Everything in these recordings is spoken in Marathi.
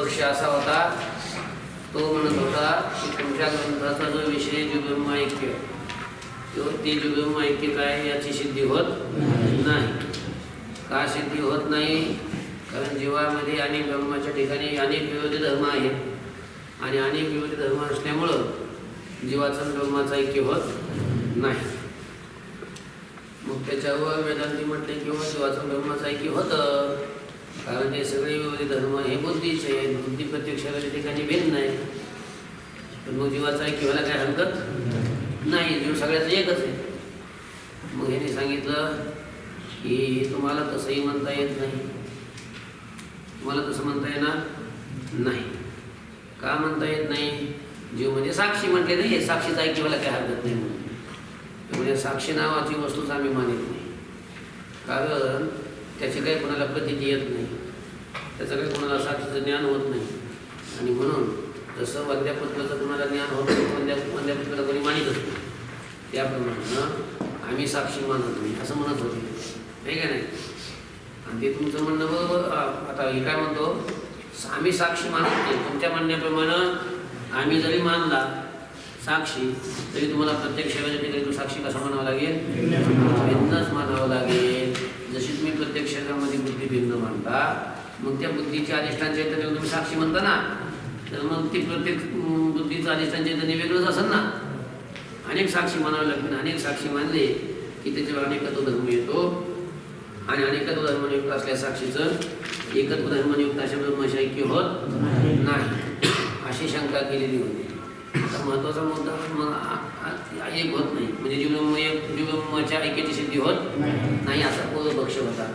पूर्वपक्ष असा होता, तो म्हणत होता की तुमच्या ग्रंथाचा जो विषय जुगब्रह्म ऐक्य, ते जुगब्रह्म ऐक्य काय याची सिद्धी होत नाही. का सिद्धी होत नाही? कारण जीवामध्ये अनेक ब्रह्माच्या ठिकाणी अनेक विरोधी धर्म आहेत आणि अनेक विरोधी धर्म असल्यामुळं जीवाचं ब्रह्माचं ऐक्य होत नाही. मग त्याच्यावर वेदांती म्हटले किंवा जीवाचं ब्रह्माचं ऐक्य होतं, कारण हे सगळे विरोधी धर्म हे बुद्धीचे आहेत. बुद्धी प्रत्यक्षाच्या ठिकाणी भिन्न आहे, पण मग जीवाचं ऐक्य व्हायला काय हरकत नाही. जीव सगळ्याचं एकच आहे. मग ह्याने सांगितलं की तुम्हाला तसंही म्हणता येत नाही. तुम्हाला तसं म्हणता येणार नाही. का म्हणता येत नाही? जीव म्हणजे साक्षी म्हटले नाही, साक्षीचं ऐक्य व्हायला काय हरकत नाही म्हणून. म्हणजे साक्षी नावाची वस्तूच आम्ही मानित नाही, कारण त्याची काही कोणाला प्रतीती येत नाही, त्याचं काही कोणाला साक्षीचं ज्ञान होत नाही. आणि म्हणून जसं वंद्यापुत्राचं कोणाला ज्ञान होत नाही, वंद्यापुत्राला कोणी मानित असतो, त्याप्रमाणे आम्ही साक्षी मानत नाही असं म्हणत होते, नाही का नाही. आणि ते तुमचं म्हणणं बरोबर. आता हे काय म्हणतो, आम्ही साक्षी मानत नाही. तुमच्या म्हणण्याप्रमाणे आम्ही जरी मानला साक्षी, तरी तुम्हाला प्रत्येक शरीराच्या ठिकाणी तो साक्षी कसा म्हणावा लागेल? भिन्नच मानावं लागेल. जशी तुम्ही प्रत्येक शरीरामध्ये बुद्धी भिन्न मानता, मग त्या बुद्धीच्या अधिष्ठान चैतन्य तुम्ही साक्षी म्हणता ना, तर मग ती प्रत्येक बुद्धीचं अधिष्ठान चैतन्य वेगळंच असेल ना. अनेक साक्षी मानावं लागतील. अनेक साक्षी मानले की त्याच्यावर अनेकत्व धर्म येतो, आणि अनेकत्व धर्मयुक्त असल्या साक्षीचं एकत्व धर्मयुक्त अशा ब्रह्माशी ऐक्य होत नाही अशी शंका केलेली होती. आता महत्त्वाचा मुद्दा एक होत नाही, म्हणजे जीवब्रह्माच्या ऐक्याची सिद्धी होत नाही असा पूर्वपक्ष होता.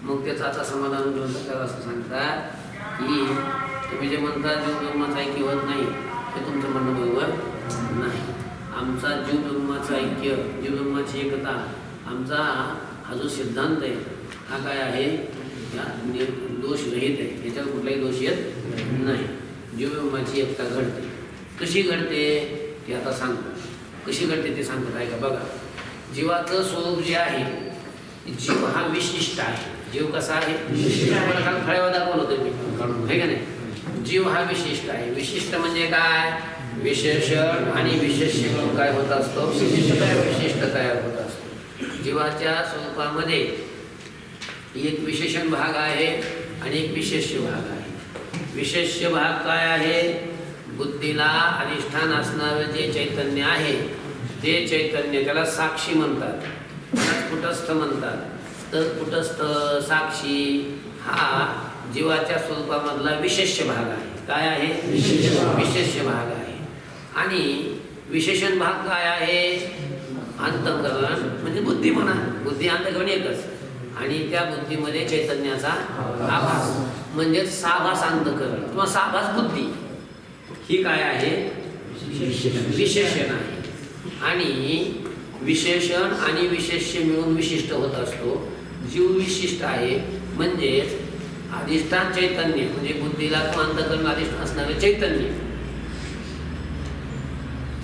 मग त्याचं आता समाधान ग्रंथकार असं सांगतात की तुम्ही जे म्हणता जीवब्रह्माचं ऐक्य होत नाही, ते तुमचं म्हणणं बरोबर नाही. आमचा जीवब्रह्माचं ऐक्य, जीवब्रह्माची एकता, आमचा हा जो सिद्धांत आहे हा काय आहे? दोषरहित आहे. याच्यावर कुठलाही दोष येत नाही. जीवब्रह्माची एकता घडते. कशी घडते ते आता सांगतात. कशी घडते ते सांगतात आहे का? बघा, जीवाचं स्वरूप जे आहे, जीव हा विशिष्ट आहे. जीव कसा आहे? मला काल फळ्यावर दाखवलं होतं मी काढून, आहे का नाही. जीव हा विशिष्ट आहे. विशिष्ट म्हणजे काय? विशेषण आणि विशेष्य काय होत असतो? विशिष्ट तयार होत असतो. जीवाच्या स्वरूपामध्ये एक विशेषण भाग आहे आणि एक विशेष्य भाग आहे. विशेष्य भाग काय आहे? बुद्धीला अधिष्ठान असणारं जे चैतन्य आहे, ते चैतन्य त्याला साक्षी म्हणतात, कुटस्थ म्हणतात. तर कुटस्थ साक्षी हा जीवाच्या स्वरूपामधला विशेष्य भाग आहे. काय आहे? विशेष्य भाग आहे. आणि विशेषण भाग काय आहे? अंतःकरण म्हणजे बुद्धी म्हणा. बुद्धी अंतःकरण एकच, आणि त्या बुद्धीमध्ये चैतन्याचा आभास म्हणजे साभास अंतःकरण किंवा साभास बुद्धी, ही काय आहे? विशेषण आहे. आणि विशेषण आणि विशेष्य मिळून विशिष्ट होत असतो. जीव विशिष्ट आहे म्हणजेच अधिष्ठान चैतन्य म्हणजे बुद्धीला किंवा अंतःकरण अधिष्ठान असणारे चैतन्य,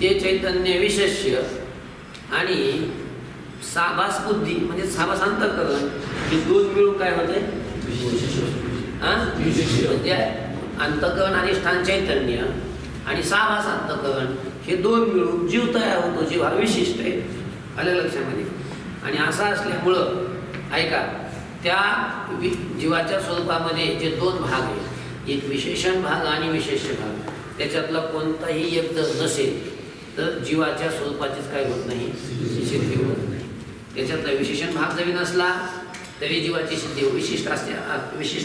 ते चैतन्य विशेष्य आणि साभास बुद्धी म्हणजे साभास अंतःकरण, हे दोन मिळून काय होते? म्हणजे अंतःकरण अधिष्ठान चैतन्य आणि साभास अंतःकरण हे दोन मिळून जीव तयार होतो. जीव हा विशिष्ट आहे. आलं लक्षामध्ये? आणि असं असल्यामुळं ऐका, त्या जीवाच्या स्वरूपामध्ये जे दोन भाग आहेत, एक विशेषण भाग आणि विशेष्य भाग, त्याच्यातला कोणताही एक जर नसेल तर जीवाच्या स्वरूपाचीच काय होत नाही? सिद्धी होत नाही. त्याच्यातला विशेषण भाग जरी नसला तरी जीवाची सिद्धी विशिष्ट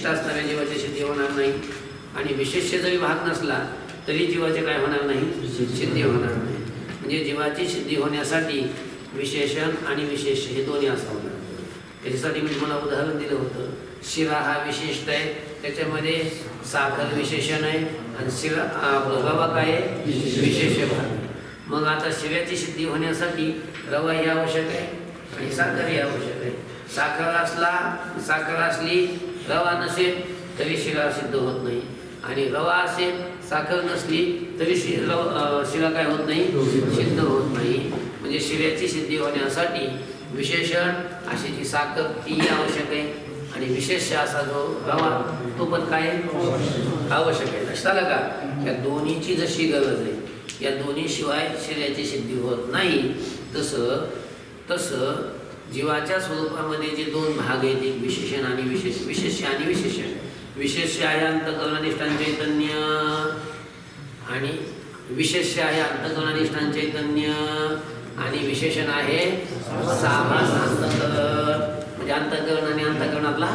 असणाऱ्या जीवाची सिद्धी होणार नाही. आणि विशेष्य जरी भाग नसला तरी जीवाचे काय होणार नाही? सिद्धी होणार नाही. म्हणजे जीवाची सिद्धी होण्यासाठी विशेषण आणि विशेष्य हे दोन्ही असावं. त्याच्यासाठी मी तुम्हाला उदाहरण दिलं होतं. शिरा हा विशिष्ट आहे, त्याच्यामध्ये साखर विशेषण आहे आणि शिरा रवा काय आहे? विशेष्य भाग. मग आता शिऱ्याची सिद्धी होण्यासाठी रवा ही आवश्यक आहे आणि साखर ही आवश्यक आहे. साखर असली, रवा नसेल तरी शिरा सिद्ध होत नाही, आणि रवा असेल साखर नसली तरी शिरा काय होत नाही? सिद्ध होत नाही. म्हणजे शिऱ्याची सिद्धी होण्यासाठी विशेषण अशी जी साखर ती आवश्यक आहे आणि विशेष असा जो हवा तो पण काय आवश्यक आहे. लक्षात आलं का? या दोन्हीची जशी गरज आहे, या दोन्हीशिवाय शरीराची सिद्धी होत नाही. तसं जीवाच्या स्वरूपामध्ये जे दोन भाग आहेत, एक विशेषण आणि विशेष्य आणि विशेषण. विशेष्य आहे अंतःकरणाधिष्ठान चैतन्य आणि विशेष्य आहे अंतःकरणाधिष्ठान चैतन्य आणि विशेषण आहे साभास अंतःकरण, म्हणजे अंतःकरण आणि अंतःकरणातला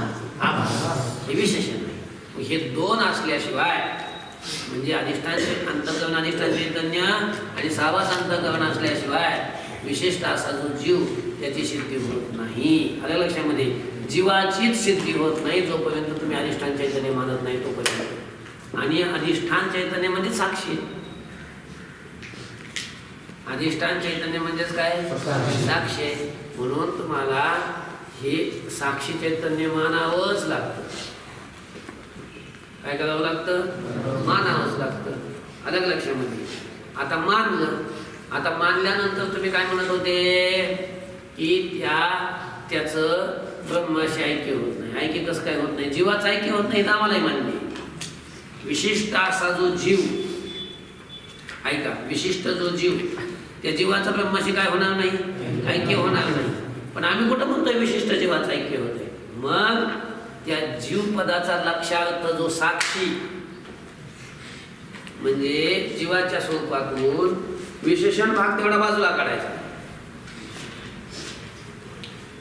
आभास, हे विशेषण आहे. हे दोन असल्याशिवाय म्हणजे अंतःकरण अधिष्ठान चैतन्य आणि साभास अंतःकरण असल्याशिवाय विशिष्ट असा जो जीव त्याची सिद्धी होत नाही. आलं लक्षामध्ये? जीवाचीच सिद्धी होत नाही जोपर्यंत तुम्ही अधिष्ठान चैतन्य मानत नाही तोपर्यंत. आणि अधिष्ठान चैतन्य म्हणजे साक्षी. अधिष्ठान चैतन्य म्हणजेच काय? साक्षी. म्हणून तुम्हाला हे साक्षी चैतन्य मानावंच लागतं. काय करावं लागतं? मानावंच लागतं. अलग लक्षामध्ये. आता मानलं, आता मानल्यानंतर तुम्ही काय म्हणत होते की त्याचं ब्रह्माशी ऐक्य होत नाही. ऐक्य कसं काय होत नाही? जीवाचं ऐक्य होत नाही तर आम्हालाही मान्य. विशिष्ट असा जो जीव, ऐका, विशिष्ट जो जीव, त्या जीवाचा ब्रह्माशी काय होणार नाही? ऐक्य होणार नाही. पण आम्ही कुठं म्हणतोय विशिष्ट जीवाचं ऐक्य होतंय? मग त्या जीव पदाचा लक्षार्थ जो साक्षी म्हणजे जीवाच्या स्वरूपातून विशेषण भाग तेवढा बाजूला काढायचा.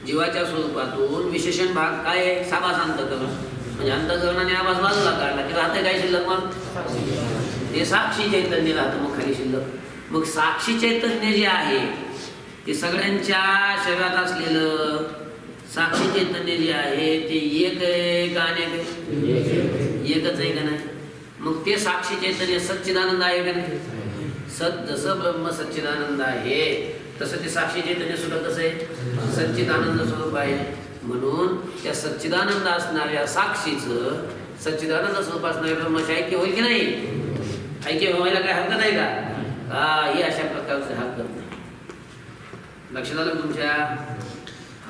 जीवाच्या स्वरूपातून विशेषण भाग काय आहे? साभास अंतःकरण, म्हणजे अंतःकरणाने आभास बाजूला काढला की राहते काय शिल्लक? मग ते साक्षी चैतन्य राहतं मग खाली शिल्लक. मग साक्षी चैतन्य जे आहे ते सगळ्यांच्या शरीरात असलेलं साक्षी चैतन्य जे आहे ते एक आहे का अनेक आहे? एकच आहे का नाही? मग ते साक्षी चैतन्य सच्चिदानंद आहे का नाही? जसं ब्रह्म सच्चिदानंद आहे तसं ते साक्षी चैतन्य सुद्धा कसं आहे? सच्चिदानंद स्वरूप आहे. म्हणून त्या सच्चिदानंद असणाऱ्या साक्षीचं सच्चिदानंद स्वरूप असणाऱ्या ब्रह्माशी ऐक्य होईल की नाही? ऐक्य व्हायला काय हरकत आहे का? ही अशा प्रकारचं हरकत नाही. लक्षात आलं तुमच्या?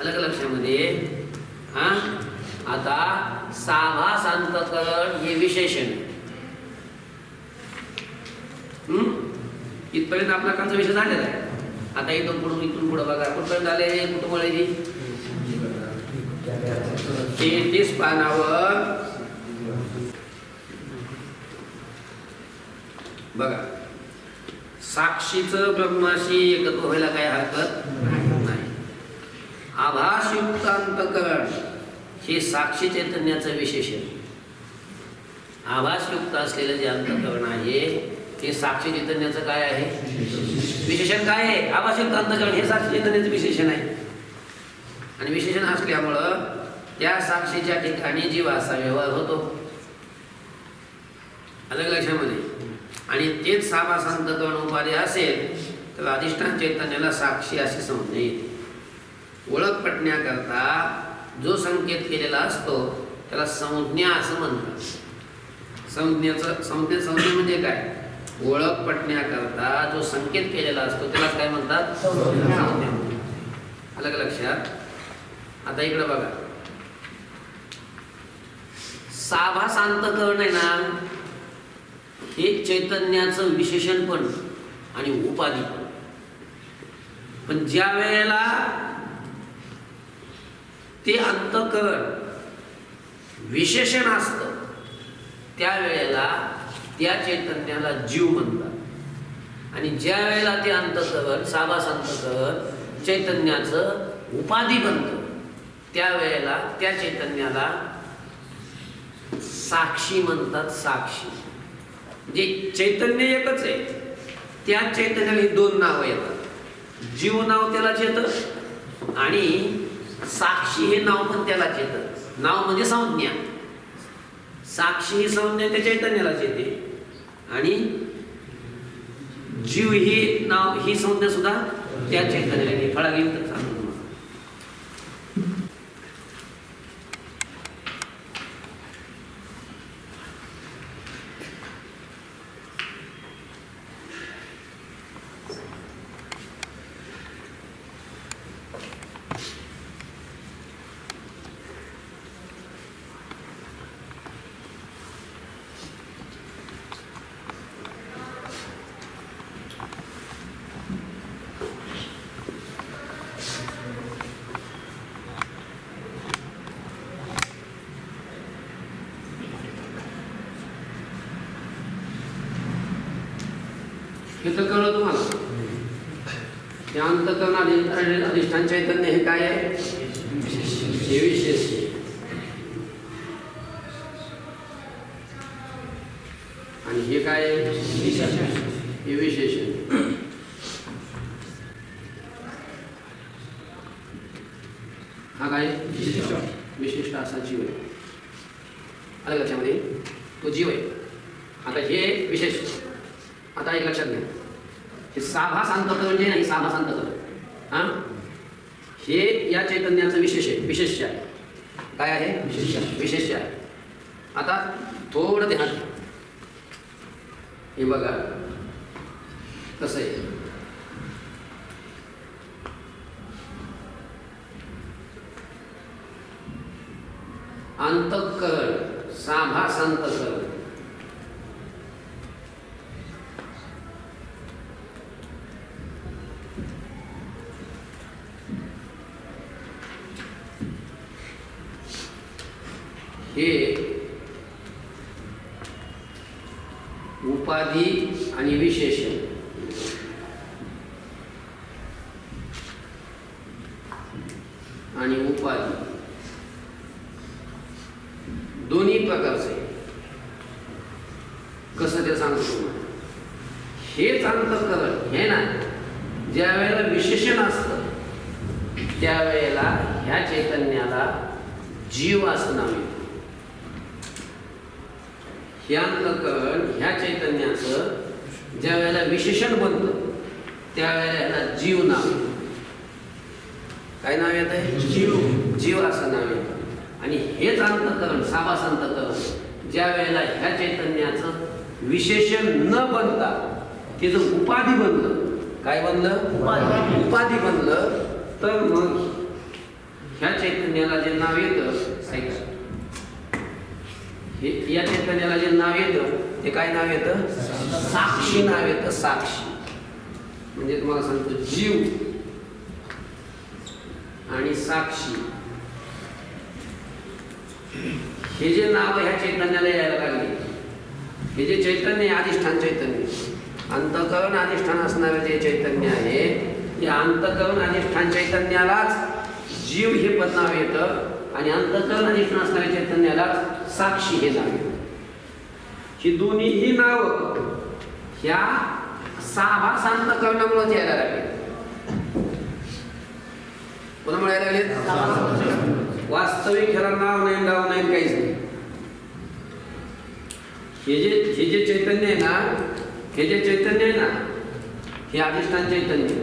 अलग लक्षामध्ये. आता साभास अंतःकरण हे विशेषण. इथपर्यंत आपला कालचा विषय झालेला आहे. आता इथून पुढे बघा कुठपर्यंत आले? कुटुंबाची 33 पानावर बघा. साक्षीचं ब्रह्माशी एकत्व व्हायला काय हरकत नाही. आभासयुक्त अंतःकरण हे साक्षी चैतन्याचं विशेषण. आभासयुक्त असलेलं जे अंतःकरण आहे ते साक्षी चैतन्याचं काय आहे? विशेषण. काय आहे? आभासयुक्त अंतःकरण हे साक्षी चैतन्याचं विशेषण आहे. आणि विशेषण असल्यामुळं त्या साक्षीच्या ठिकाणी जीवाचा व्यवहार होतो. अलग लक्षामध्ये. आणि तेच साभास अंतःकरण उपाधी असेल तर अधिष्ठान चैतन्याला साक्षी अशी संज्ञा येते. ओळख पटण्याकरता जो संकेत केलेला असतो त्याला संज्ञा असं म्हणतात. संज्ञा म्हणजे काय? ओळख पटण्याकरता जो संकेत केलेला असतो त्याला काय म्हणतात? संज्ञा. अलग लक्षात. आता इकडे बघा. साभास अंतःकरण आहे ना, हे चैतन्याचं विशेषण पण आणि उपाधी पण. पण ज्या वेळेला ते अंतःकरण विशेषण असतं त्यावेळेला त्या चैतन्याला जीव म्हणतात. आणि ज्या वेळेला ते अंतःकरण साभास अंतःकरण चैतन्याचं उपाधी बनतं त्यावेळेला त्या चैतन्याला साक्षी म्हणतात. साक्षी म्हणजे चैतन्य एकच आहे, त्या चैतन्याला ही दोन नावं येतात. जीव नाव त्यालाच येतं आणि साक्षी हे नाव पण त्यालाच येतं. नाव म्हणजे संज्ञा. साक्षी ही संज्ञा त्या चैतन्यालाच येते आणि जीव ही नाव ही संज्ञा सुद्धा त्या चैतन्याला येते. फळा घेऊन तर सांगतो तुम्हाला. हे तर कळलं तुम्हाला. ते अंतःकरण अधिष्ठान चैतन्य हे काय आहे? हे विशेष. आणि हे काय आहे? हे विशेषण. हा काय? विशिष्ट असा जीव आहे. आलं लक्षामध्ये? तो जीव आहे. आता हे विशेष. आता एक लक्षात घ्या, हे साभास अंतःकरण जे नाही, साभास अंतःकरण हा हे या चैतन्याचं विशेष आहे. विशेष आहे. काय आहे? विशेष आहे. आता थोडं ध्यान द्या. हे बघा कसं आहे. अंतःकरण, साभास अंतःकरण. हे उपाधी आणि विशेषण. आणि उपाधी दोन्ही प्रकारचे. कसं ते सांगतो तुम्हाला. हेच अंतःकरण हे ना, ज्या वेळेला विशेषण असतं त्यावेळेला ह्या चैतन्याला जीव असं नाव येतं. हे अंतःकरण ह्या चैतन्याचं ज्या वेळेला विशेषण बनतं त्यावेळेला ह्याला जीव नाव येतं. काय नाव येत आहे? जीव असं नाव येतं. आणि हेच अंतःकरण, साभास अंतःकरण ज्या वेळेला ह्या चैतन्याचं विशेषण न बनता ते जर उपाधी बनलं. काय बनलं? उपाधी बनलं. तर मग ह्या चैतन्याला जे नाव येतं, ऐका, हे या चैतन्याला जे नाव येतं ते काय नाव येतं? साक्षी नाव येतं. साक्षी म्हणजे तुम्हाला सांगतो, जीव आणि साक्षी हे जे नाव ह्या चैतन्याला यायला लागले, हे जे चैतन्य अधिष्ठान चैतन्य, अंतःकरण अधिष्ठान असणारे जे चैतन्य आहे, या अंतःकरण अधिष्ठान चैतन्यालाच जीव हे पद नाव येतं. आणि अंतःकरण अधिष्ठान असणाऱ्या चैतन्यालाच साक्षी हे नाव येतं. ही दोन्हीही नाव ह्या साभास अंतःकरणामुळे यायला लागले. कोणामुळे यायला लागले? वास्तविक ह्याला नाव नाही, गाव नाही, काहीच नाही. हे जे चैतन्य आहे ना, हे जे चैतन्य आहे ना, हे अधिष्ठान चैतन्य.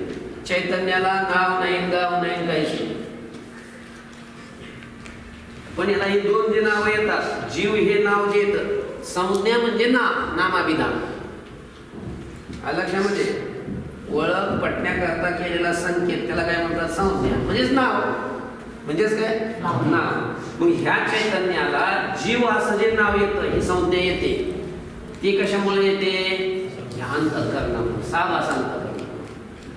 चैतन्याला नाव नाही, गाव नाही, काहीच नाही. पण याला हे दोन जे नाव येतात, जीव हे नाव जे येतं, संज्ञा म्हणजे नाम, नामाभिधान. लक्षामध्ये ओळख पटण्याकरता केलेला संकेत त्याला काय म्हणतात? संज्ञा म्हणजेच नाव. म्हणजेच काय? नाव. मग ह्या चैतन्याला जीव असं जे नाव येतं, ही संज्ञा येते, ती कशामुळे येते? अंतःकरणामुळे, साभास अंतःकरण.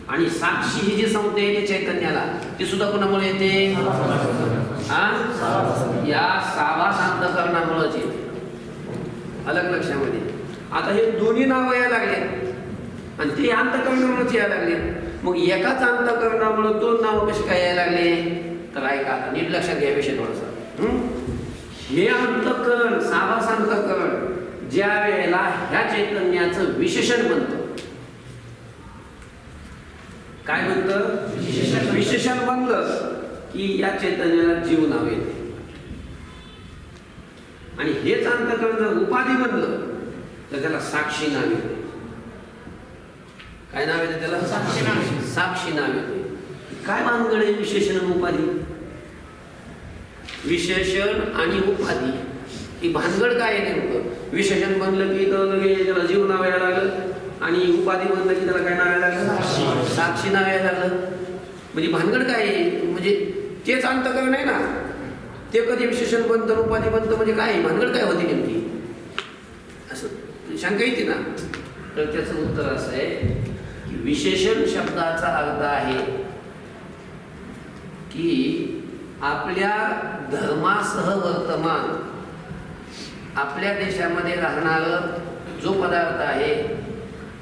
आणि साक्षी ही जी संज्ञा येते चैतन्याला, ती सुद्धा कोणामुळे येते? या साभास अंतःकरणामुळेच येते. अलग लक्षामध्ये. आता हे दोन्ही नाव यायला लागले आणि ते अंतःकरणामुळेच यायला लागले. मग एकाच अंतःकरणामुळे दोन नाव कसे काय यायला लागले? तर ऐका, आता नीट लक्षात घ्या विषय थोडासा. हे अंतःकरण, साभास अंतःकरण ज्या वेळेला ह्या चैतन्याचं विशेषण बनतं, काय बनतं? विशेषण बनलं की या चैतन्याला जीव नाव येते. आणि हेच अंतःकरण जर उपाधी बनलं तर त्याला साक्षी नाव येते. काय नाव येते त्याला? साक्षी नाव येते. काय भानगड आहे विशेषण आणि उपाधी? विशेषण आणि उपाधी ही भानगड काय आहे नेमकं? विशेषण बनलं की त्याला जीव नाव यायला लागलं आणि उपाधी बनलं की त्याला काय नाव यायला लागलं? साक्षी नाव यायला लागलं. म्हणजे भानगड काय आहे? म्हणजे तेच अंतःकरण आहे ना, ते कधी विशेषण बनतं, उपाधी बनतं, म्हणजे काय भानगड काय होती नेमकी? असं शंका येते ना. तर त्याचं उत्तर असं आहे की विशेषण शब्दाचा अर्थ आहे की आपल्या धर्मासह वर्तमान, आपल्या देशामध्ये राहणारं जो पदार्थ आहे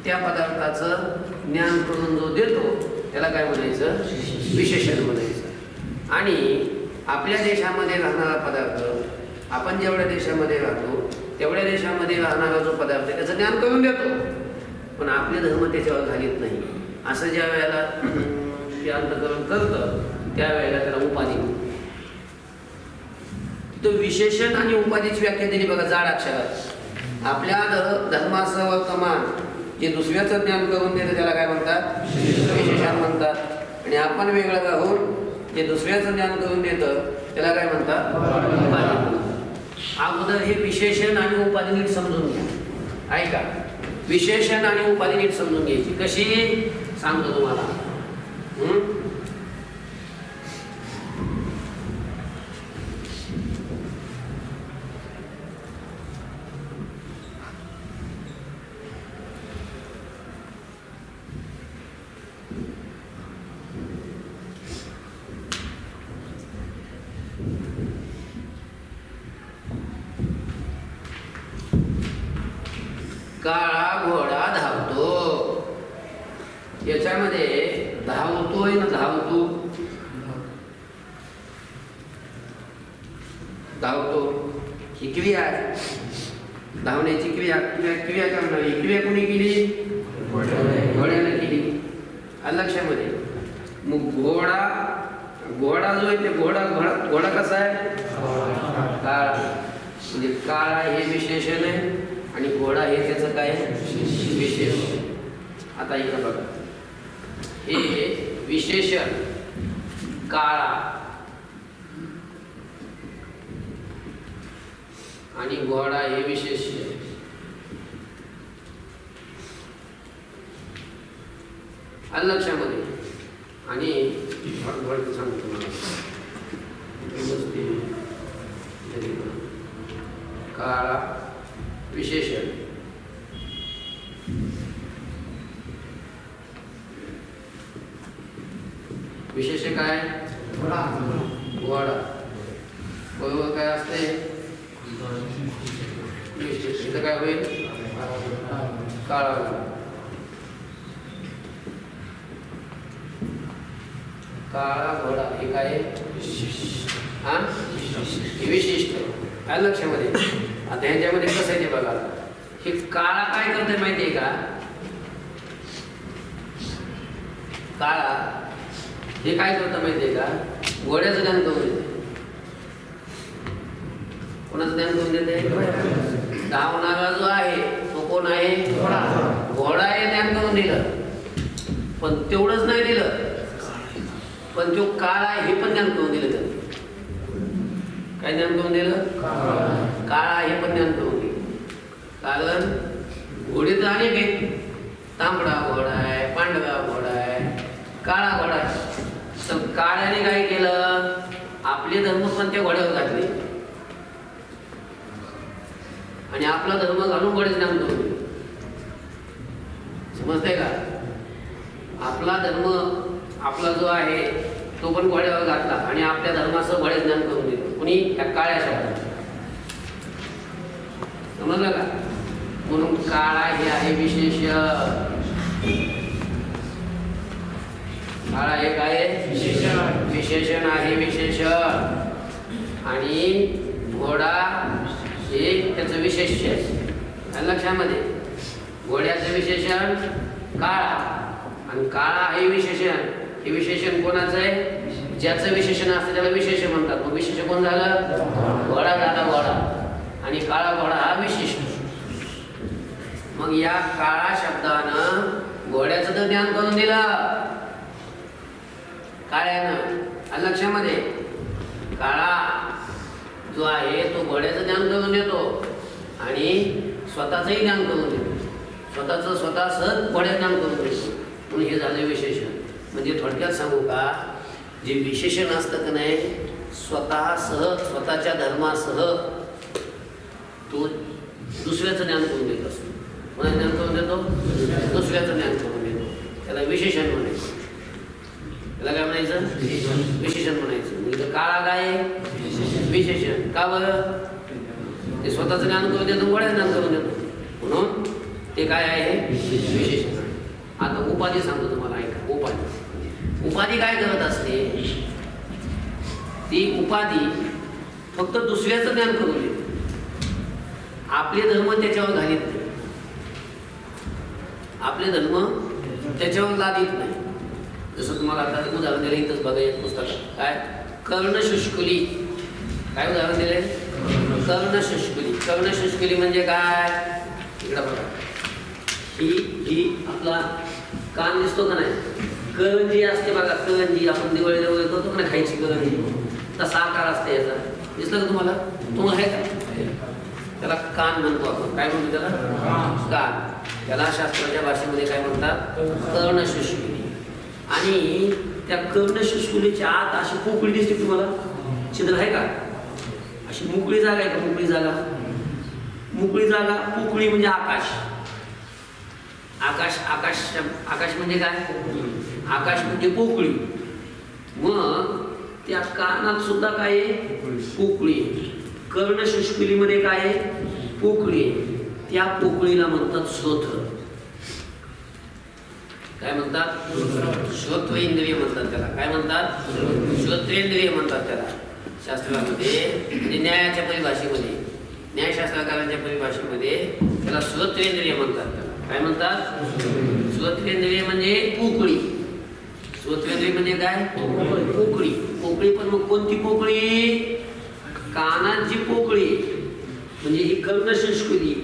त्या पदार्थाचं ज्ञान करून जो देतो त्याला काय म्हणायचं? विशेषण म्हणायचं. आणि आपल्या देशामध्ये राहणारा पदार्थ, आपण जेवढ्या देशामध्ये राहतो तेवढ्या देशामध्ये राहणारा जो पदार्थ त्याचं ज्ञान करून देतो, पण आपले धर्म त्याच्यावर घालीत नाही. असं ज्या वेळेला ते अंतःकरण करतं त्यावेळेला त्याला उपाधी. तो विशेषण आणि उपाधीची व्याख्या दिली बघा जाड अक्षरात. आपल्या धर्माचं वर्तमान जे दुसऱ्याचं ज्ञान करून देतं त्याला काय म्हणतात? विशेषण म्हणतात. आणि आपण वेगळं राहून जे दुसऱ्याचं ज्ञान करून देतं त्याला काय म्हणतात? उपाधी. अगोदर हे विशेषण आणि उपाधी नीट समजून घ्या. ऐका, विशेषण आणि उपाधी नीट समजून घ्यायची. कशी सांगतो तुम्हाला. काळा घोडा धावतो. याच्यामध्ये धावतोय ना धावतो? धावतो ही क्रिया आहे. धावण्याची क्रिया क्रिया करणार. क्रिया कोणी केली? घोड्याने केली. लक्षामध्ये. मग घोडा जो आहे ते घोडा कसा आहे? काळा. म्हणजे काळा हे विशेषण आहे आणि घोडा हे त्याचं काय विशेष. आता इथं बघा, हे विशेषण काळा आणि घोडा हे विशेष. आलं लक्षामध्ये. आणि सांगतो तुम्हाला काळा विशेषण विशेष काय? घोडा. बरोबर काय असते? इथं काय होईल? काळा. काळा घोडा हे काय? हा विशिष्ट. काय लक्षामध्ये. आता ह्याच्यामध्ये कसं आहे ते बघा. हे काळा काय करते माहितीये का? काळा हे काय करतं माहितीये का? घोड्याचं ज्ञान करून देते. कोणाचं ज्ञान करून देते? धावणारा जो आहे तो कोण आहे? घोडा हे ज्ञान करून दिलं. पण तेवढंच नाही दिलं, पण तो काळा हे पण ज्ञान करून दिलं. त्याने काय ज्ञान करून दिलं? काळा हे पण ज्ञान करून दिलं. कारण घोडे तर अनेक आहेत. तांबडा घोडा आहे, पांढरा घोडा आहे, काळा घोडा आहे. तर काळ्याने काय केलं? आपले धर्म पण त्या घोड्यावर घातले आणि आपला धर्म घालून घोडे ज्ञान करून दिले. समजतंय का? आपला धर्म आपला जो आहे तो पण घोड्यावर घातला आणि आपल्या धर्माचं घोडे ज्ञान करून दिलं. कुणी? त्या काळ्या शब्दात. समजलं का? म्हणून काळा हे आहे विशेष. काळा हे काय? विशेषण आहे. विशेषण. आणि घोडा हे त्याचं विशेष्य आहे. लक्षामध्ये. घोड्याचं विशेषण काळा आणि काळा हे विशेषण. हे विशेषण कोणाचं आहे? ज्याचं विशेषण असतं त्याला विशेष म्हणतात. मग विशेष कोण झालं? घोडा झाला. घोडा आणि काळा घोडा हा विशिष्ट. मग या काळा शब्दानं घोड्याचं तर ज्ञान करून दिलं काळ्यानं. लक्षामध्ये. काळा जो आहे तो घोड्याचं ज्ञान करून देतो आणि स्वतःचंही ज्ञान करून देतो. स्वतः सहज घोड्या ज्ञान करून देतो. म्हणून हे झालं विशेषण. म्हणजे थोडक्यात सांगू का, जे विशेषण असतं का नाही, स्वतःच्या धर्मासह तो दुसऱ्याचं ज्ञान करून देत असतो. कोणाचं ज्ञान करून देतो? दुसऱ्याचं ज्ञान करून देतो. त्याला विशेषण म्हणायचं. त्याला काय म्हणायचं? विशेषण म्हणायचं. म्हणजे काळा काय? विशेषण. का बरं? ते स्वतःचं ज्ञान करून देतो, घोड्याचं ज्ञान करून देतो. म्हणून ते काय आहे? विशेषण आहे. आता उपाधी सांगतो तुम्हाला, ऐका. उपाधी काय करत असते? ती उपाधी फक्त दुसऱ्याचं ज्ञान करून देते, आपले धर्म त्याच्यावर घालीत नाही, आपले धर्म त्याच्यावर लादित नाही. जसं तुम्हाला आता उदाहरण दिलं इथंच बघा एक पुस्तकात, काय कर्णशुष्कुली. काय उदाहरण दिले? कर्णशुष्कुली. कर्णशुष्कुली म्हणजे काय? इकडं बघा, ही आपला कान दिसतो का नाही? करंजी असते बघा, करंजी आपण दिवाळीला वगैरे करतो का नाही, खायची करंजी, तसा आकार असते याचा. दिसलं का तुम्हाला? तुम्हाला आहे का? त्याला कान म्हणतो आपण. काय म्हणतो त्याला? कान. त्याला शास्त्राच्या भाषेमध्ये काय म्हणतात? कर्णशुष्कुली. आणि त्या कर्णशुष्कुलीच्या आत अशी पोकळी दिसते तुम्हाला, छिद्र आहे का? अशी मोकळी जागा आहे का? मोकळी जागा, मोकळी जागा. पोकळी म्हणजे आकाश. आकाश, आकाश, आकाश म्हणजे काय? आकाश म्हणजे पोकळी. मग त्या कानात सुद्धा काय आहे? पोकळी. कर्णशुष्कुलीमध्ये काय आहे? पोकळी. त्या पोकळीला म्हणतात श्रोत्र. काय म्हणतात? श्रोत्र इंद्रिय म्हणतात त्याला. काय म्हणतात? श्रोत्रेंद्रिय म्हणतात त्याला शास्त्रामध्ये. म्हणजे न्यायाच्या परिभाषेमध्ये, न्यायशास्त्रकारांच्या परिभाषेमध्ये त्याला श्रोत्रेंद्रिय म्हणतात. त्याला काय म्हणतात? श्रोत्रेंद्रिय म्हणजे पोकळी. श्रोत्रेंद्रिय म्हणजे काय? पोकळी. पोकळी. पण मग कोणती पोकळी? कानाची पोकळी. म्हणजे ही कर्णशुष्कुली.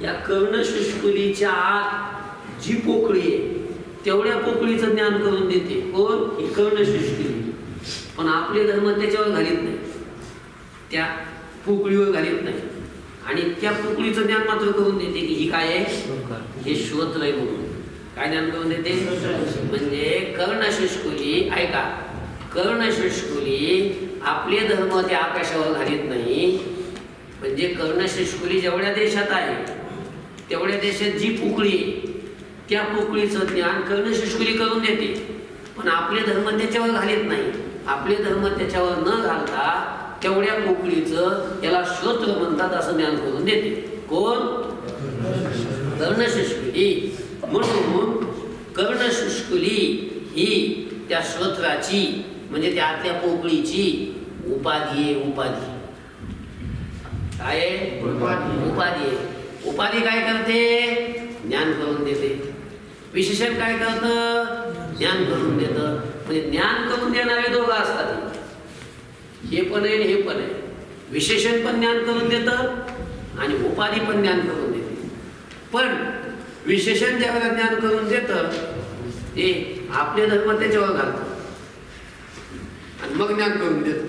या कर्णशुष्कुलीच्या आत जी पोकळी आहे तेवढ्या पोकळीचं ज्ञान करून देते. कोण? ही कर्णशुष्कुली. पण आपले धर्म त्याच्यावर घालीत नाही, त्या पोकळीवर घालीत नाही. आणि त्या पोकळीचं ज्ञान मात्र करून देते की ही काय आहे? हे श्रोत्र आहे म्हणून. काय ज्ञान करून देते? म्हणजे कर्णशुष्कुली. ऐका, कर्णशुष्कुली आपले धर्म त्या आकाशावर घालीत नाही. म्हणजे कर्णशुष्कुली जेवढ्या देशात आहे तेवढ्या देशात जी पोकळी आहे त्या पोकळीचं ज्ञान कर्णशुष्कुली करून देते. पण आपले धर्म त्याच्यावर घालीत नाही. आपले धर्म त्याच्यावर न घालता तेवढ्या पोकळीचं, त्याला श्रोत्र म्हणतात, असं ज्ञान करून देते. कोण? कर्णशुष्कुली. म्हणून कर्णशुष्कुली ही त्या श्रोत्राची म्हणजे त्यातल्या पोकळीची उपाधी आहे. उपाधी काय आहे? उपाधी आहे. उपाधी काय करते? ज्ञान करून देते. विशेषण काय करतं? ज्ञान करून देतं. म्हणजे ज्ञान करून देणारे दोघं असतात, हे पण आहे हे पण आहे. विशेषण पण ज्ञान करून देतं आणि उपाधी पण ज्ञान करून देते. पण विशेषण ज्यावेळेला ज्ञान करून देतं ते आपले धर्म त्याच्यावर घालतं आणि मग ज्ञान करून देतं.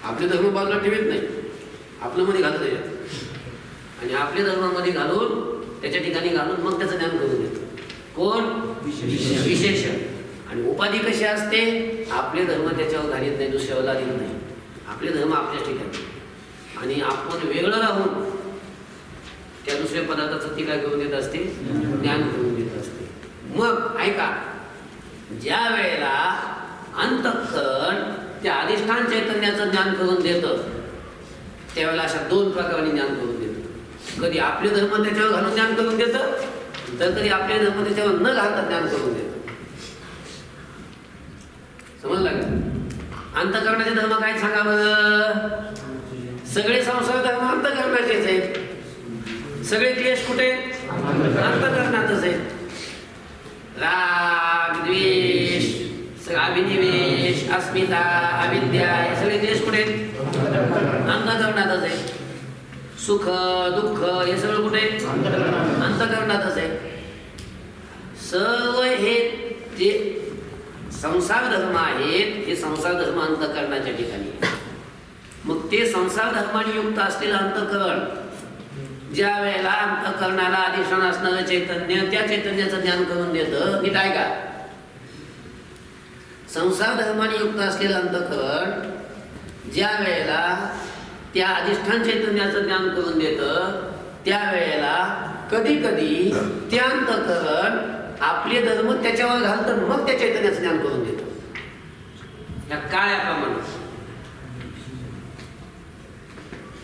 आपले धर्म बाजूला ठेवत नाही, आपलं मध्ये घालत त्याच्यात आणि आपल्या धर्मामध्ये घालून त्याच्या ठिकाणी घालून मग त्याचं ज्ञान करून देतं. कोण? विशेषण. आणि उपाधी कशी असते? आपले धर्म त्याच्यावर घालीत नाही, दुसऱ्यावर घालीत नाही. आपले धर्म आपल्याच ठिकाणी आणि आपण वेगळं राहून त्या दुसऱ्या पदार्थाचं ती काय करून देत असते? ज्ञान करून देत असते. मग ऐका, ज्या वेळेला अंतःकरण त्या अधिष्ठान चैतन्याचं ज्ञान करून देतं त्यावेळेला अशा दोन प्रकारांनी ज्ञान करून देतं. कधी आपले धर्म त्याच्यावर घालून ज्ञान करून देतं, तर कधी आपले धर्म त्याच्यावर न घालता ज्ञान करून देतं. समजलं का? अंतःकरणाचे धर्म काय सांगा बरं? सगळे संसार धर्म अंतःकरणाचेच आहेत. सगळे क्लेश कुठे? अंतःकरणातच आहेत. राग, द्वेष, अभिनिवेश, अस्मिता, अविद्या, हे सगळे क्लेश कुठे? अंतःकरणातच आहेत. सुख, दुःख हे सगळं कुठे? अंतःकरणातच आहे. सर्व हे जे संसार धर्म आहेत हे संसार धर्म अंतःकरणाच्या ठिकाणी. मग ते संसार धर्माने युक्त असलेलं अंतःकरण ज्या वेळेला अंतःकरणाला अधिष्ठान असणारं चैतन्य त्या चैतन्याचं ज्ञान करून देतं. नीट ऐका, संसार धर्माने युक्त असलेलं अंतःकरण ज्या वेळेला त्या अधिष्ठान चैतन्याचं ज्ञान करून देतं त्यावेळेला कधी कधी ते अंतःकरण आपले धर्म त्याच्यावर घालतं मग त्या चैतन्याचं ज्ञान करून देतं. या काळ्याप्रमाणे.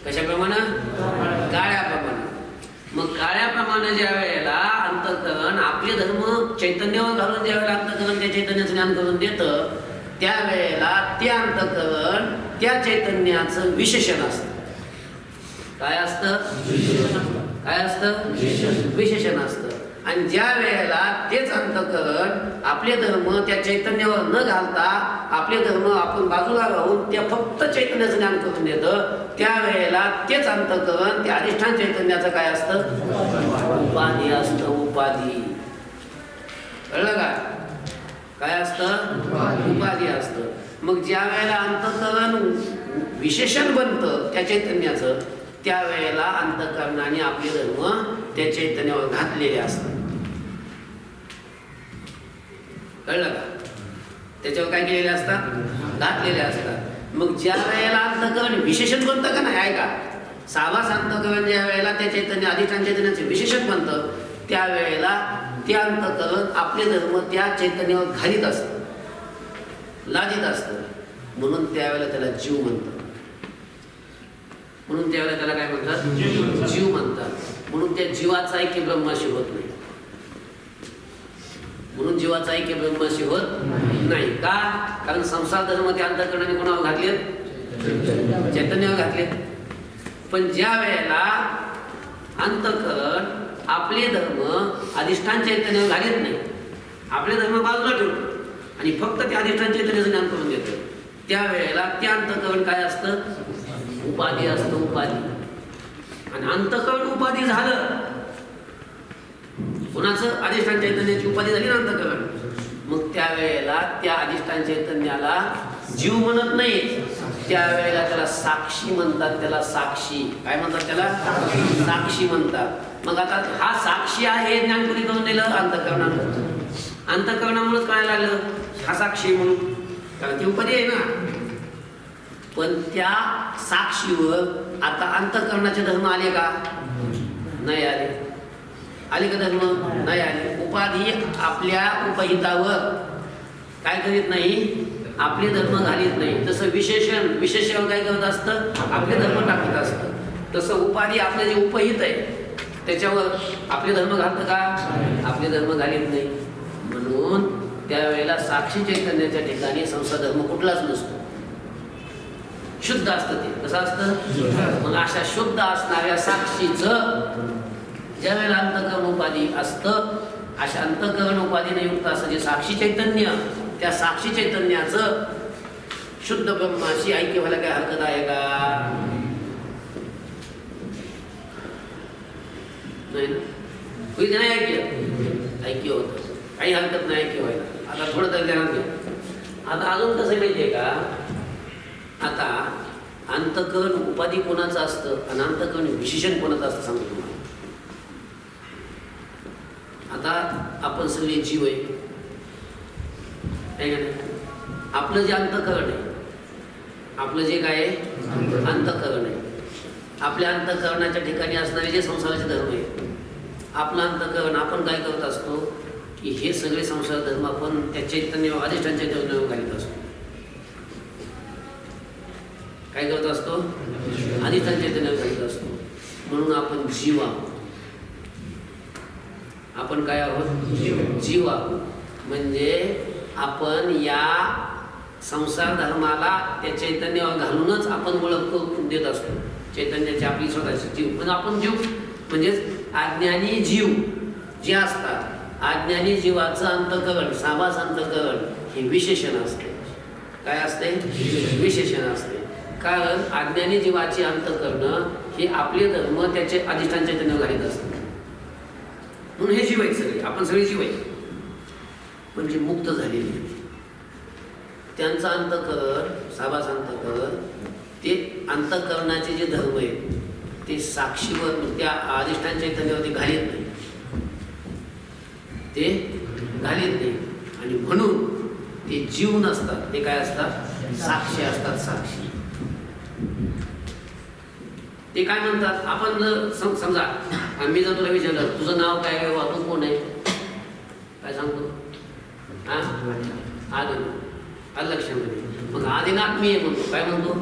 कशाप्रमाणे? काळ्याप्रमाणे. मग काळ्याप्रमाणे त्याप्रमाणे ज्या वेळेला अंतःकरण आपले धर्म चैतन्यावर घालून ज्या वेळेला अंतःकरण त्या चैतन्याचं ज्ञान करून देतं, त्यावेळेला ते अंतःकरण त्या चैतन्याचं विशेषण असतं. काय असतं? काय असतं? विशेषण असतं. आणि ज्या वेळेला तेच अंतःकरण आपले धर्म त्या चैतन्यावर न घालता आपले धर्म आपण बाजूला राहून त्या फक्त चैतन्याचं ज्ञान करून देतं, त्यावेळेला तेच अंतःकरण त्या अधिष्ठान चैतन्याचं काय असतं? उपाधी असतं. उपाधी. कळलं का? काय असतं? उपाधी असतं. मग ज्या वेळेला अंतःकरण विशेषण बनतं त्या चैतन्याचं, त्यावेळेला अंतःकरणाने आपले धर्म त्या चैतन्यावर घातलेले असतात. कळलं का? त्याच्यावर काय केलेले असतात? घातलेले असतात. मग ज्या वेळेला अंतःकरण विशेषण बनतं का नाही, आहे का? सावास अंतःकरण ज्या वेळेला त्या चैतन्य अधिष्ठान चैतन्याचे विशेषण बनतं, त्यावेळेला ते अंतःकरण आपले धर्म त्या चैतन्यावर घालीत असतं, लादित असतं. म्हणून त्यावेळेला त्याला जीव म्हणतात. म्हणून त्यावेळेला त्याला काय म्हणतात? जीव म्हणतात. म्हणून त्या जीवाचा ऐक्य ब्रह्माशी होत नाही. म्हणून जीवाचा ऐक्य ब्रह्माशी होत नाही. का? कारण संसार धर्म त्या अंतःकरणाने कोणावर घातलेत? चैतन्यावर घातलेत. पण ज्या वेळेला अंतःकरण आपले धर्म अधिष्ठान चैतन्यावर घालीत नाही, आपले धर्म बाजूला ठेवतो आणि फक्त त्या अधिष्ठान चैतन्याचं ज्ञान करून देतो, त्यावेळेला ते अंतःकरण काय असतं? उपाधी असतं. उपाधी. आणि अंतःकरण उपाधी झालं, कुणाचं? अधिष्ठान चैतन्याची उपाधी झाली ना अंतःकरण. मग त्यावेळेला त्या अधिष्ठान चैतन्याला जीव म्हणत नाही, त्यावेळेला त्याला साक्षी म्हणतात. त्याला साक्षी काय म्हणतात? त्याला साक्षी म्हणतात. मग आता हा साक्षी आहे हे ज्ञान कोणी करून दिलं? अंतःकरणामुळे. अंतःकरणामुळेच काय लागलं हा साक्षी म्हणून, कारण ती उपाधी आहे ना. पण त्या साक्षीवर आता अंतःकरणाचे धर्म आले का? नाही आले. आले का धर्म? नाही आले. उपाधी आपल्या उपहितावर काय करीत नाही? आपले धर्म घालीत नाही. तसं विशेषण काय करत असतं? आपले धर्म टाकत असतं. तसं उपाधी आपले जे उपहित आहे त्याच्यावर आपले धर्म घालतं का? आपले धर्म घालीत नाही. म्हणून त्यावेळेला साक्षी चैतन्याच्या ठिकाणी संसार धर्म कुठलाच नसतो, शुद्ध असतं. ते कसं असतं? मग अशा शुद्ध असणाऱ्या साक्षीचं ज्या वेळेला अंतःकरण उपाधी असतं, अशा अंतःकरण उपाधीने युक्त असं जे साक्षी चैतन्य, त्या साक्षी चैतन्याचं शुद्ध ब्रह्माशी ऐक्य व्हायला काय हरकत आहे का? नाही ना. होईल नाही ऐक्य? ऐक्य होतं. काही हरकत नाही ऐक्य व्हायला. आता थोडं तरी ध्यानात घ्या. आता अजून कसं माहितीये का? आता अंतःकरण उपाधी कोणाचं असतं आणि अंतःकरण विशेषण कोणाचं असतं सांगतो तुम्हाला. आता आपण सगळे जीव आहे का नाही? आपलं जे अंतःकरण आहे, आपलं जे काय आहे अंतःकरण आहे, आपल्या अंतःकरणाच्या ठिकाणी असणारे जे संसाराचे धर्म आहे, आपलं अंतःकरण आपण काय करत असतो की हे सगळे संसार धर्म आपण त्या चैतन्य अधिष्ठान चैतन्यावर घालीत असतो. काय करत असतो? अधिष्ठान चैतन्यावर घालीत असतो. म्हणून आपण जीव आहोत. आपण काय आहोत? जीव आहोत. म्हणजे आपण या संसार धर्माला त्या चैतन्यावर घालूनच आपण ओळख करून देत असतो. चैतन्याची आपली स्वतःची जीव म्हणजे आपण जीव म्हणजेच अज्ञानी जीव जे असतात, अज्ञानी जीवाचं अंतःकरण, साभास अंतःकरण हे विशेषण असते. काय असते? विशेषण असते. कारण अज्ञानी जीवाची अंतःकरण हे आपले धर्म त्याचे अधिष्ठान चैतन्यावर घालीत असतात. म्हणून हे जीव आहेत सगळे, आपण सगळे जीव आहेत. म्हणजे मुक्त झालेले त्यांचं अंतःकरण, साभास अंतःकरण, ते अंतःकरणाचे जे धर्म आहेत ते साक्षीवर त्या अधिष्ठान चैतन्यावरती घालीत नाही, ते घालीत नाही. आणि म्हणून ते जीव नसतात, ते काय असतात? साक्षी असतात. साक्षी. ते काय म्हणतात? आपण समजा मी जर तुला विचारलं तुझं नाव काय आहे, तू कोण आहे, काय सांगतो? हा आदिनाथ. आलं लक्षामध्ये? मग आदिनाथ मी आहे म्हणतो. काय म्हणतो?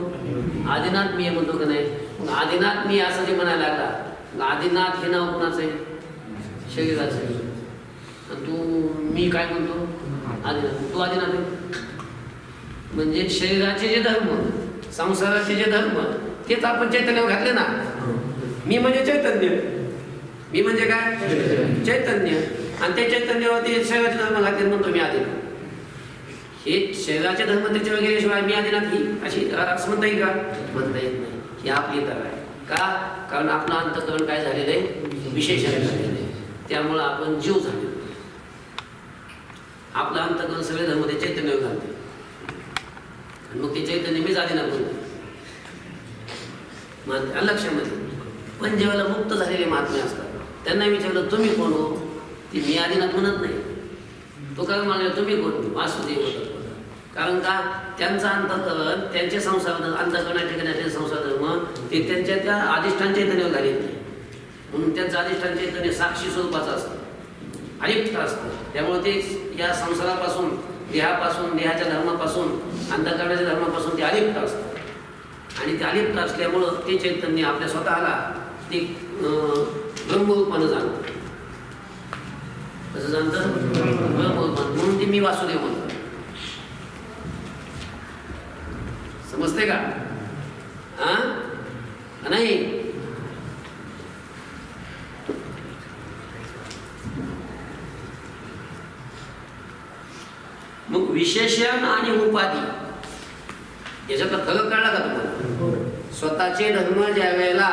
आदिनाथ मी आहे म्हणतो का नाही? मग आदिनाथ मी असं जे म्हणायला लागला, आदिनाथ हे नाव कोणाचं आहे? शरीराचं. आणि तू मी काय म्हणतो आदिनाथ, तू आदिनाथ. म्हणजे शरीराचे जे धर्म, संसाराचे जे धर्म, तेच आपण चैतन्यावर घातले ना. मी म्हणजे चैतन्य, मी म्हणजे काय चैतन्य, आणि त्या चैतन्यावरती शरीराचे धर्म घातले म्हणतो मी आदिनाथ. हे शरीराचे धर्म त्याच्या वगैरे शिवाय मी आदिनाथ ही अशी असं म्हणता येईल का? म्हणता येत नाही. ही आपली तर आहे का? कारण आपलं अंतःकरण काय झालेलं आहे? विशेषण झालेलं आहे. त्यामुळं आपण जीव झालेलो. आपलं अंतःकरण सगळे धर्म ते चैतन्यावर घालते, आणि मग ते चैतन्य मीच आदिनाथ म्हणतो. लक्षामध्ये. पण जेव्हा मुक्त झालेले महात्मे असतात त्यांना विचारलं तुम्ही कोण हो? ती मी आदिनाथ म्हणत नाही. तो काय म्हणलं तुम्ही कोण? वासुदेव होता. कारण का? त्यांचा अंतःकरण, त्यांचे संसार अंतःकरणाच्या ठिकाणी संसार धर्म ते त्यांच्या त्या अधिष्ठान चैतन्यावर घालीत नाही. म्हणून त्यांचं अधिष्ठान चैतन्य साक्षी स्वरूपाचं असतं, अलिप्त असतं. त्यामुळे ते या संसारापासून, देहापासून, देहाच्या धर्मापासून, अंतःकरणाच्या धर्मापासून ते अलिप्त असतं. आणि ते अलिप्त असल्यामुळं ते चैतन्य आपल्या स्वतःला ते ब्रह्मरूपानं जाणतं. कसं जाणतं? ब्रह्मरूपानं. म्हणून ते मी वासुदेव म्हणतो. समजते का? हा नाही. मग विशेषण आणि उपाधी याच्यातला फरक कळला का तुम्हाला? स्वतःचे धर्म ज्या वेळेला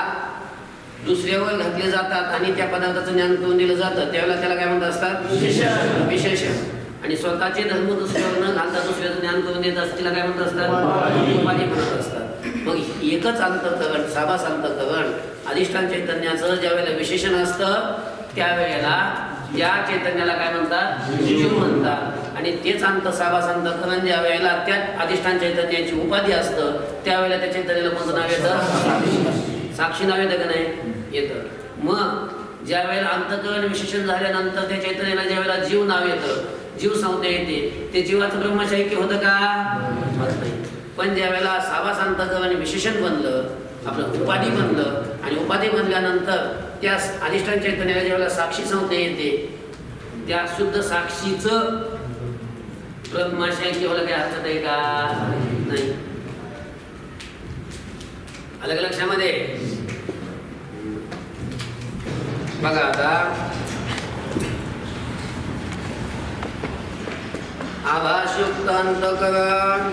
दुसऱ्यावर घातले जातात आणि त्या पदार्थाचं ज्ञान करून दिलं जातं त्यावेळेला त्याला काय म्हणत असतात? विशेषण. आणि स्वतःचे धर्म दुसऱ्यावर न घालता दुसऱ्याचं ज्ञान करून देत असतात तिला काय म्हणत असतात? उपाधी म्हणत असतात. मग एकच अंतःकरण, साभास अंतःकरण अधिष्ठान चैतन्याचं ज्या वेळेला विशेषण असतं त्यावेळेला या चैतन्याला काय म्हणतात? जीव म्हणतात. आणि तेच साभास अंतःकरण ज्या वेळेला त्या अधिष्ठान चैतन्याची उपाधी असतं त्यावेळेला त्या चैतन्याला कोणतं नाव येतं? साक्षी नाव येतं का नाही? येतं. मग ज्या वेळेला अंतःकरण विशेषण झाल्यानंतर त्या चैतन्याला ज्या वेळेला जीव नाव येतं, जीव संज्ञा येते, ते जीवाचं ब्रह्मशैक्य होतं का? होत नाही. पण ज्या वेळेला साभास अंतःकरण विशेषण बनलं, आपलं उपाधी बनलं, आणि उपाधी बनल्यानंतर त्या अधिष्ठान चैतन्याला ज्या वेळेला साक्षी संज्ञा येते त्या शुद्ध साक्षीचं ब्रह्मशैक्य होलं काय हरकत आहे का? नाही. आलं का लक्षामध्ये? बघा आता आभासयुक्त अंतःकरण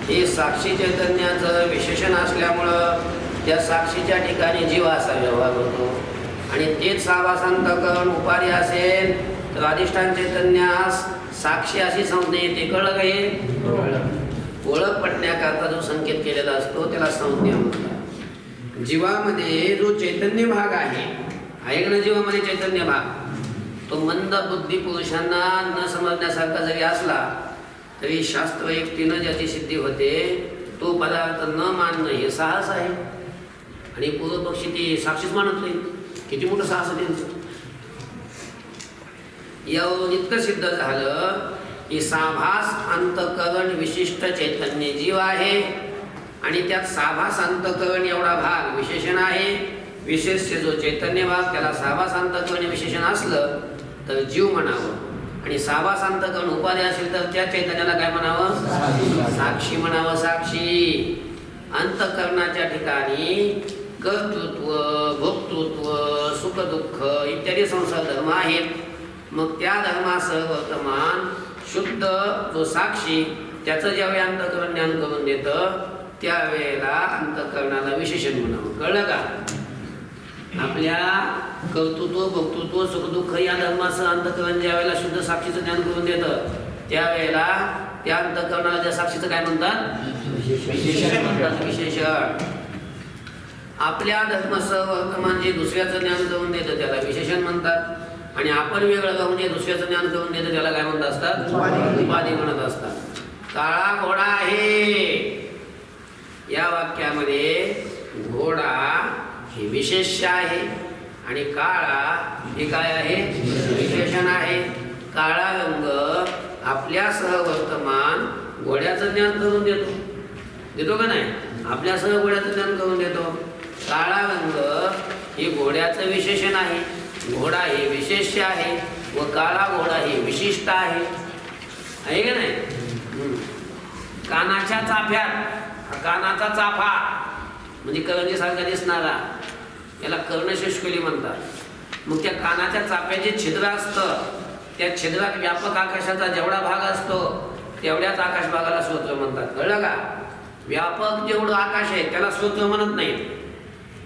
हे साक्षी चैतन्याचं विशेषण असल्यामुळं त्या साक्षीच्या ठिकाणी जीव असा व्यवहार होतो. आणि तेच साभास अंतःकरण उपाधी असेल तर अधिष्ठान चैतन्यास साक्षी अशी संज्ञा येते. कळलं का? हे ओळख पटण्याकरता जो संकेत केलेला असतो त्याला संज्ञा म्हणतात. जीवामध्ये जो चैतन्य भाग आहे ना, जीवामध्ये चैतन्य भाग तो मंद बुद्धी पुरुषांना न समजण्यासारखा जरी असला तरी शास्त्रयुक्तीनं ज्याची सिद्धी होते तो पदार्थ न मानणं हे साहस आहे. आणि पूर्वपक्षी ते साक्षीच मानत नाही. किती मोठं साहस आहे त्यांचं. यावरून इतकं सिद्ध झालं की साभास अंतःकरण विशिष्ट चैतन्य जीव आहे आणि त्यात साभास अंतःकरण एवढा भाग विशेषण आहे. विशेष जो चैतन्य भाग त्याला साभास अंतःकरण विशेषण असलं तर जीव म्हणावं, आणि साभास अंतःकरण उपाधी असेल तर त्या चैतन्याला काय म्हणावं? साक्षी म्हणावं. साक्षी. अंतःकरणाच्या ठिकाणी कर्तृत्व, भोक्तृत्व, सुख दुःख इत्यादी संसार धर्म आहेत. मग त्या धर्मासह वर्तमान शुद्ध जो साक्षी त्याचं ज्यावेळी अंतःकरण ज्ञान करून देतं त्यावेळेला अंतःकरणाला विशेषण म्हणावं. कळलं का? आपल्या कर्तृत्व, भोक्तृत्व, सुखदुःख या धर्मासह अंतःकरण ज्या वेळेला शुद्ध साक्षीचं ज्ञान करून देतं त्यावेळेला त्या अंतःकरणाला त्या साक्षीचं काय म्हणतात? विशेषण म्हणतात. विशेषण. आपल्या धर्मासह वर्तमान जे दुसऱ्याचं ज्ञान करून देतं त्याला विशेषण म्हणतात. आणि आपण वेगळं राहून जे दुसऱ्याचं ज्ञान करून देतं त्याला काय म्हणत असतात? उपाधी म्हणत असतात. काळा घोडा आहे या वाक्यामध्ये घोडा हे विशेष आहे आणि काळा हे काय आहे? विशेषण आहे. काळा रंग आपल्यासह वर्तमान घोड्याचं ज्ञान करून देतो का नाही? आपल्यासह घोड्याचं ज्ञान करून देतो. काळा रंग हे घोड्याचं विशेषण आहे घोडा हे विशेष्य आहे व काळा घोडा हे विशिष्ट आहे का नाही? कानाच्या चाफ्यात, कानाचा चाफा म्हणजे करंजीसारखा दिसणारा, याला कर्णशुष्कली म्हणतात. मग त्या कानाच्या चाफ्याचे छिद्र असतं, त्या छिद्रात व्यापक आकाशाचा जेवढा भाग असतो तेवढ्याच आकाश भागाला श्रोत्र म्हणतात. कळलं का? व्यापक जेवढं आकाश आहे त्याला श्रोत्र म्हणत नाही,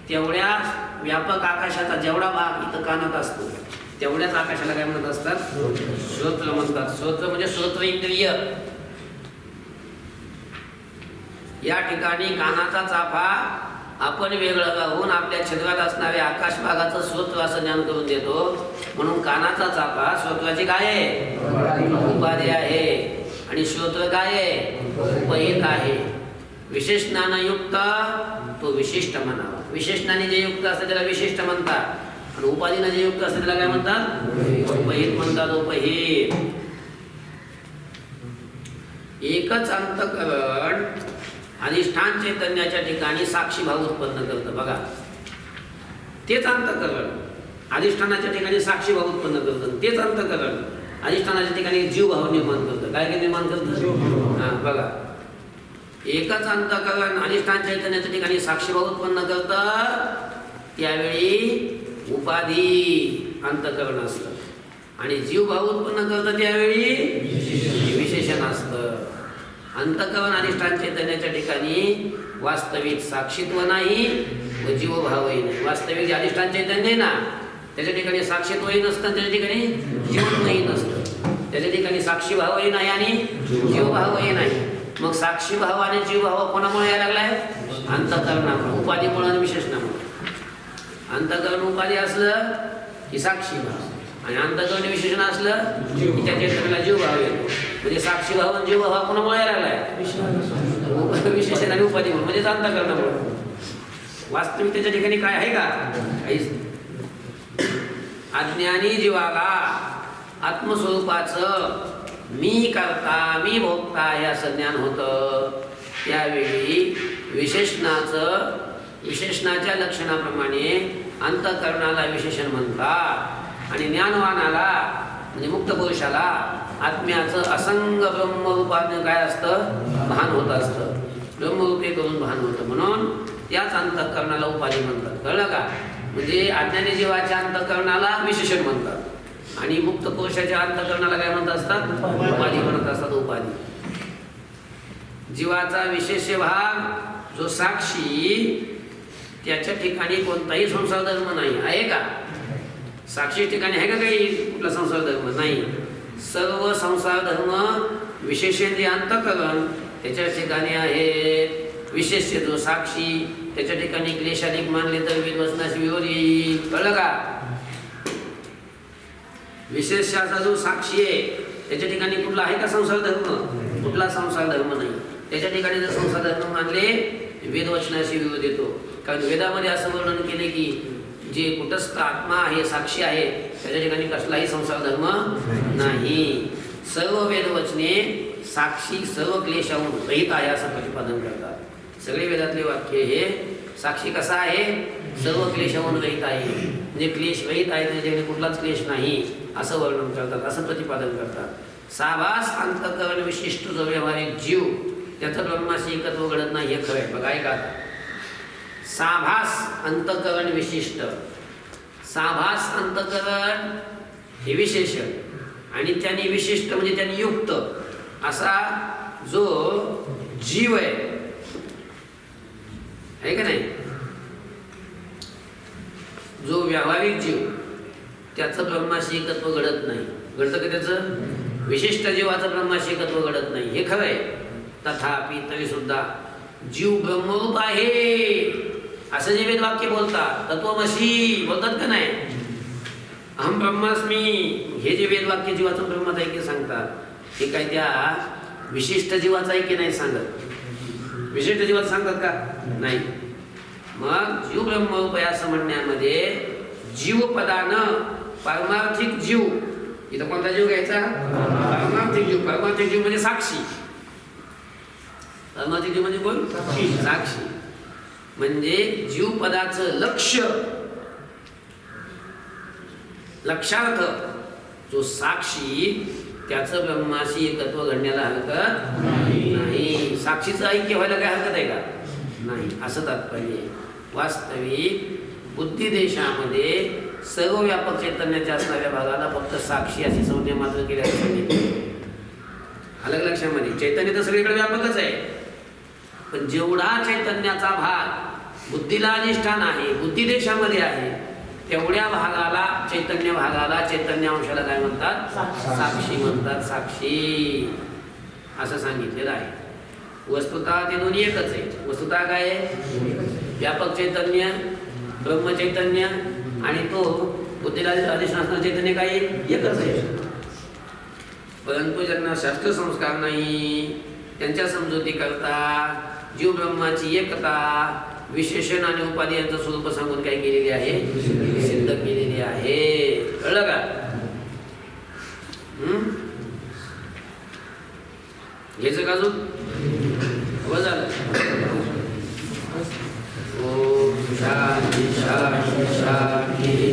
तेवढ्या व्यापक आकाशाचा जेवढा भाग इथं कानात असतो तेवढ्याच आकाशाला काय म्हणत असतात? श्रोत्र म्हणतात. श्रोत्र म्हणजे श्रोत्र इंद्रिय. या ठिकाणी कानाचा चाफा आपण वेगळं राहून आपल्या छिद्रात असणाऱ्या आकाश भागाचं श्रोत्र असं ज्ञान करून देतो. म्हणून कानाचा चाफा श्रोत्राची काय आहे? उपाधी आहे. आणि श्रोत्र काय आहे? उपहित आहे. विशेषणानं युक्त तो विशिष्ट म्हणावा. विशेषणाने जे युक्त असतं त्याला विशिष्ट म्हणतात, आणि उपाधीनं जे युक्त असतं त्याला काय म्हणतात? उपहित म्हणतात. उपहित. एकच अंतःकरण अधिष्ठान चैतन्याच्या ठिकाणी साक्षी भाव उत्पन्न करतं. बघा, तेच अंतःकरण अधिष्ठानाच्या ठिकाणी साक्षी भाव उत्पन्न करतं. तेच अंतःकरण अधिष्ठानाच्या ठिकाणी जीव भाव निर्माण करतं. काय निर्माण करतं? हा, बघा, एकच अंतःकरण अधिष्ठान चैतन्याच्या ठिकाणी साक्षी भाव उत्पन्न करतं. त्यावेळी उपाधी अंतःकरण असतं, आणि जीव भाव उत्पन्न करतं त्यावेळी विशेषण असतं. अंतःकरण अधिष्ठान चैतन्याच्या ठिकाणी वास्तविक साक्षीत्व नाही व जीवभावही नाही. वास्तविक जे अधिष्ठान चैतन्य आहे ना त्याच्या ठिकाणी साक्षीत्वही नसतं, त्याच्या ठिकाणी जीवत्वही नसतं. त्याच्या ठिकाणी साक्षी भावही नाही आणि जीवभावही नाही. मग साक्षी भाव आणि जीवभाव कोणामुळे यायला लागलाय? अंतःकरणामुळे, उपाधीमुळे आणि विशेषणामुळे. अंतःकरण उपाधी असलं की साक्षी भाव, आणि अंतःकरण विशेषण असलं की त्या चैतन्याला जीवभाव येतो. म्हणजे साक्षी भाव आणि जीवभाव कोणामुळे यायला लागलाय? विशेषण आणि उपाधी म्हणजेच अंतःकरणामुळे. वास्तविक त्याच्या ठिकाणी काय आहे का? काहीच. अज्ञानी जीवाला आत्मस्वरूपाचं मी करता मी भोगता हे असं ज्ञान होतं. त्यावेळी विशेषणाच्या लक्षणाप्रमाणे अंतःकरणाला विशेषण म्हणतात, आणि ज्ञानवानाला म्हणजे मुक्त पुरुषाला आत्म्याचं असंग ब्रह्मरूपाने काय असतं? भान होत असतं. ब्रह्मरूपे करून भान होतं, म्हणून त्याच अंतःकरणाला उपाधी म्हणतात. कळलं का? म्हणजे अज्ञानी जीवाच्या अंतःकरणाला विशेषण म्हणतात, आणि मुक्त पुरुषाच्या अंतःकरणाला काय म्हणत असतात? उपाधी म्हणत असतात. उपाधी. जीवाचा विशेष भाग जो साक्षी, त्याच्या ठिकाणी कोणताही संसार धर्म नाही आहे का? साक्षी ठिकाणी आहे का काही कुठला संसार धर्म? नाही. सर्व संसार धर्म विशेषेंद्रिय अंतःकरण त्याच्या ठिकाणी आहे. विशेष जो साक्षी त्याच्या ठिकाणी क्लेशाधिक मानले तर विवचनाशी विरोध येईल. कळलं का? विशेषाचा जो साक्षी आहे त्याच्या ठिकाणी कुठला आहे का संसार धर्म? कुठला संसार धर्म नाही. त्याच्या ठिकाणी जर संसार धर्म मानले वेदवचनाशी विरोध येतो. कारण वेदामध्ये असं वर्णन केले की जे कुटस्थ आत्मा आहे, साक्षी आहे, त्याच्या ठिकाणी कसलाही संसार धर्म नाही. सर्व वेदवचने साक्षी सर्व क्लेशाहून रहित आहे असं प्रतिपादन करतात. सगळे वेदातले वाक्य हे साक्षी कसा आहे? सर्व क्लेशाहून रहित आहे, म्हणजे क्लेश रहित आहे, त्याच्या ठिकाणी कुठलाच क्लेश नाही असं वर्णन करतात, असं प्रतिपादन करतात. साभास अंतःकरण विशिष्ट जो व्यवहारिक जीव त्याचं ब्रह्माशी एकत्व घडत नाही हे खरं आहे. बघा ऐका, साभास अंतःकरण विशिष्ट, साभास अंतःकरण हे विशेषण, आणि त्यांनी विशिष्ट म्हणजे त्यांनी युक्त असा जो जीव आहे का नाही, जो व्यावहारिक जीव त्याचं ब्रह्माशी एकत्व घडत नाही. घडतं का त्याचं? विशिष्ट जीवाचं ब्रह्माशी एकत्व घडत नाही हे खरं आहे. तथापि तरी सुद्धा जीव ब्रह्मरूप आहे असं जे वेदवाक्य बोलतात, तत्वमसी बोलतात का नाही, अहम ब्रह्मास्मी, हे जे वेदवाक्य जीवाचं ब्रह्माचं ऐक्य सांगतात, हे काय त्या विशिष्ट जीवाचं ऐक्य नाही सांगत. विशिष्ट जीवाचं सांगतात का? नाही. मग जीव ब्रह्मरूप आहे असं म्हणण्यामध्ये जीवपदानं पारमार्थिक जीव, इथं कोणता जीव घ्यायचा? पारमार्थिक जीव. पारमार्थिक जीव म्हणजे साक्षी. पारमार्थिक जीव म्हणजे कोण? साक्षी. म्हणजे जीव पदाचं लक्ष लक्षार्थ जो साक्षी त्याचं ब्रह्माशी एकत्व घडण्याला हरकत नाही. साक्षीचं ऐक्य व्हायला काय हरकत आहे का? नाही, असं तात्पर्य. वास्तविक बुद्धिदेशामध्ये सर्व व्यापक चैतन्याच्या असणाऱ्या भागाला फक्त साक्षी अशी संज्ञा मात्र केली आहे. अलग लक्षामध्ये चैतन्य तर सगळीकडे व्यापकच आहे, पण जेवढा चैतन्याचा भाग बुद्धीला अधिष्ठान आहे, बुद्धिदेशामध्ये आहे, तेवढ्या भागाला चैतन्य भागाला चैतन्य अंशाला काय म्हणतात? साक्षी म्हणतात. साक्षी असं सांगितलेलं आहे. वस्तुतः ते दोन्ही एकच आहे. वस्तुतः काय आहे? व्यापक चैतन्य ब्रह्मचैतन्य आणि तो बुद्धीला अधिष्ठान असणारं चैतन्य काय एकच आहे. परंतु ज्यांना शास्त्र संस्कार नाही त्यांच्या समजुती करता जीव ब्रह्माची एकता विशेषण आणि उपाधी यांचं स्वरूप सांगून काय केलेली आहे? सिद्ध केलेली आहे. कळलं का? घ्यायचं का अजून? झालं. ओम शांती शांती शांती.